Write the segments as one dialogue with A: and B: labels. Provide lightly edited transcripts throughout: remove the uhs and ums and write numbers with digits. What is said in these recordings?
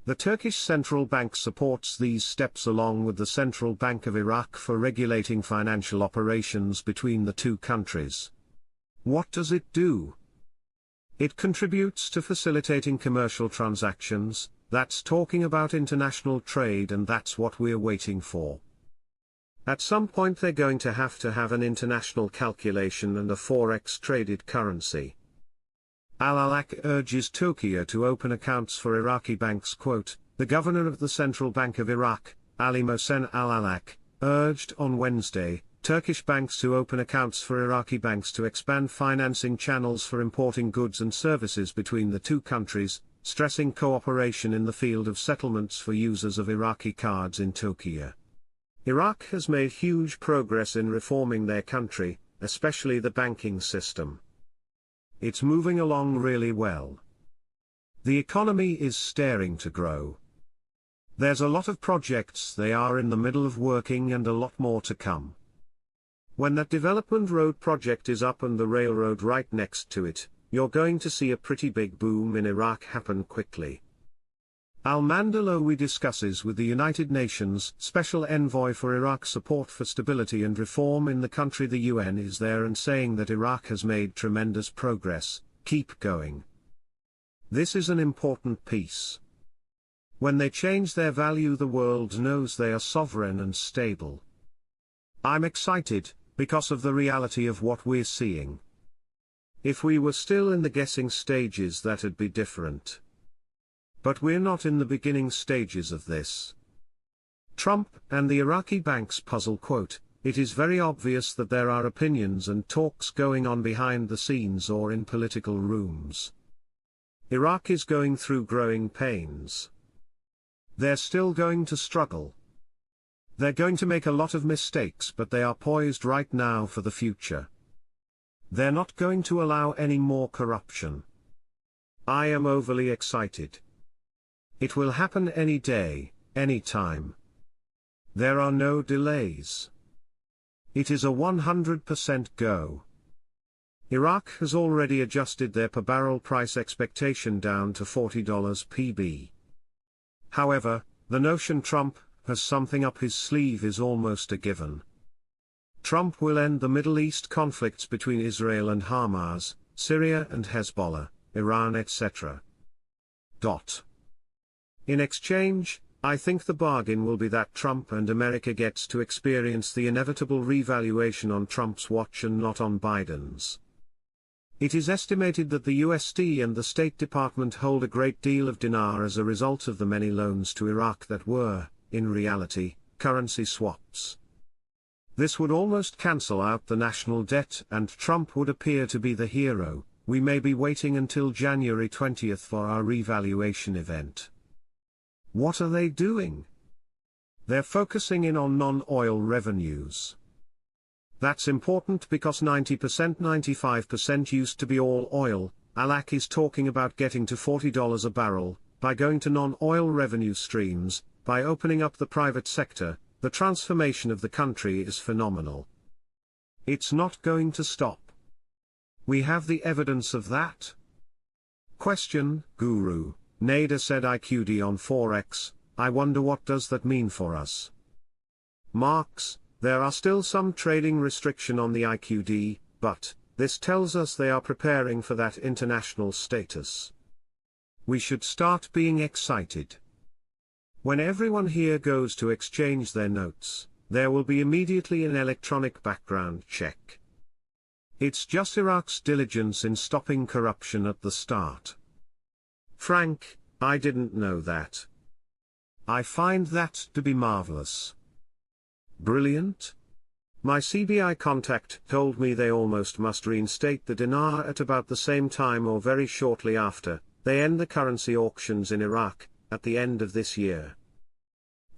A: The Turkish Central Bank supports these steps along with the Central Bank of Iraq for regulating financial operations between the two countries. What does it do? It contributes to facilitating commercial transactions. That's talking about international trade, and that's what we're waiting for. At some point they're going to have an international calculation and a forex traded currency. Al-Alaq urges Tokyo to open accounts for Iraqi banks. Quote, the governor of the Central Bank of Iraq, Ali Mohsen Al-Alaq, urged on Wednesday, Turkish banks to open accounts for Iraqi banks to expand financing channels for importing goods and services between the two countries, stressing cooperation in the field of settlements for users of Iraqi cards in Tokyo. Iraq has made huge progress in reforming their country, especially the banking system. It's moving along really well. The economy is staring to grow. There's a lot of projects they are in the middle of working and a lot more to come. When that development road project is up and the railroad right next to it, you're going to see a pretty big boom in Iraq happen quickly. Al-Mandalowi discusses with the United Nations Special Envoy for Iraq support for stability and reform in the country. The UN is there and saying that Iraq has made tremendous progress, keep going. This is an important piece. When they change their value, the world knows they are sovereign and stable. I'm excited, because of the reality of what we're seeing. If we were still in the guessing stages, that'd be different. But we're not in the beginning stages of this. Trump and the Iraqi banks puzzle. Quote, it is very obvious that there are opinions and talks going on behind the scenes or in political rooms. Iraq is going through growing pains. They're still going to struggle. They're going to make a lot of mistakes, but they are poised right now for the future. They're not going to allow any more corruption. I am overly excited. It will happen any day, any time. There are no delays. It is a 100% go. Iraq has already adjusted their per barrel price expectation down to $40 pb. However, the notion Trump has something up his sleeve is almost a given. Trump will end the Middle East conflicts between Israel and Hamas, Syria and Hezbollah, Iran, etc. In exchange, I think the bargain will be that Trump and America gets to experience the inevitable revaluation on Trump's watch and not on Biden's. It is estimated that the USD and the State Department hold a great deal of dinar as a result of the many loans to Iraq that were, in reality, currency swaps. This would almost cancel out the national debt and Trump would appear to be the hero. We may be waiting until January 20th for our revaluation event. What are they doing? They're focusing in on non-oil revenues. That's important because 90%, 95% used to be all oil. Alaq is talking about getting to $40 a barrel, by going to non-oil revenue streams, by opening up the private sector. The transformation of the country is phenomenal. It's not going to stop. We have the evidence of that. Question, Guru. Nader said IQD on Forex, I wonder what does that mean for us? Marks, there are still some trading restriction on the IQD, but, this tells us they are preparing for that international status. We should start being excited. When everyone here goes to exchange their notes, there will be immediately an electronic background check. It's just Iraq's diligence in stopping corruption at the start. Frank, I didn't know that. I find that to be marvelous. Brilliant. My CBI contact told me they almost must reinstate the dinar at about the same time or very shortly after they end the currency auctions in Iraq, at the end of this year.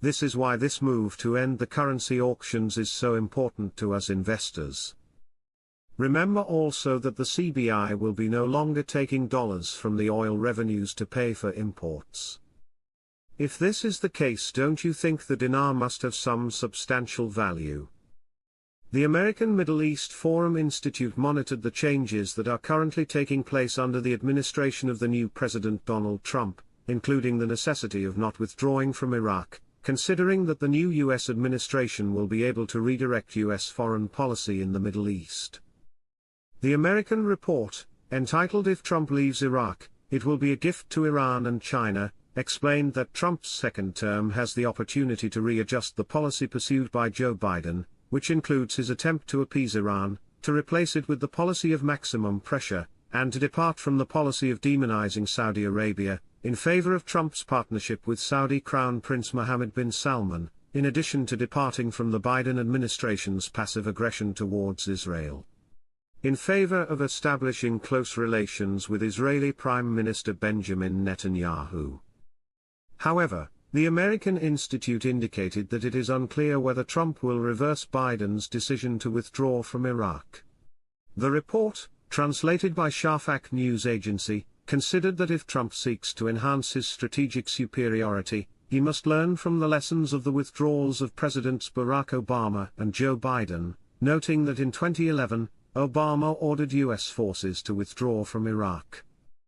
A: This is why this move to end the currency auctions is so important to us investors. Remember also that the CBI will be no longer taking dollars from the oil revenues to pay for imports. If this is the case, don't you think the dinar must have some substantial value? The American Middle East Forum Institute monitored the changes that are currently taking place under the administration of the new President Donald Trump, including the necessity of not withdrawing from Iraq, considering that the new U.S. administration will be able to redirect U.S. foreign policy in the Middle East. The American report, entitled "If Trump Leaves Iraq, It Will Be a Gift to Iran and China," explained that Trump's second term has the opportunity to readjust the policy pursued by Joe Biden, which includes his attempt to appease Iran, to replace it with the policy of maximum pressure, and to depart from the policy of demonizing Saudi Arabia, in favor of Trump's partnership with Saudi Crown Prince Mohammed bin Salman, in addition to departing from the Biden administration's passive aggression towards Israel. In favor of establishing close relations with Israeli Prime Minister Benjamin Netanyahu. However, the American Institute indicated that it is unclear whether Trump will reverse Biden's decision to withdraw from Iraq. The report, translated by Shafak News Agency, considered that if Trump seeks to enhance his strategic superiority, he must learn from the lessons of the withdrawals of Presidents Barack Obama and Joe Biden, noting that in 2011, Obama ordered U.S. forces to withdraw from Iraq.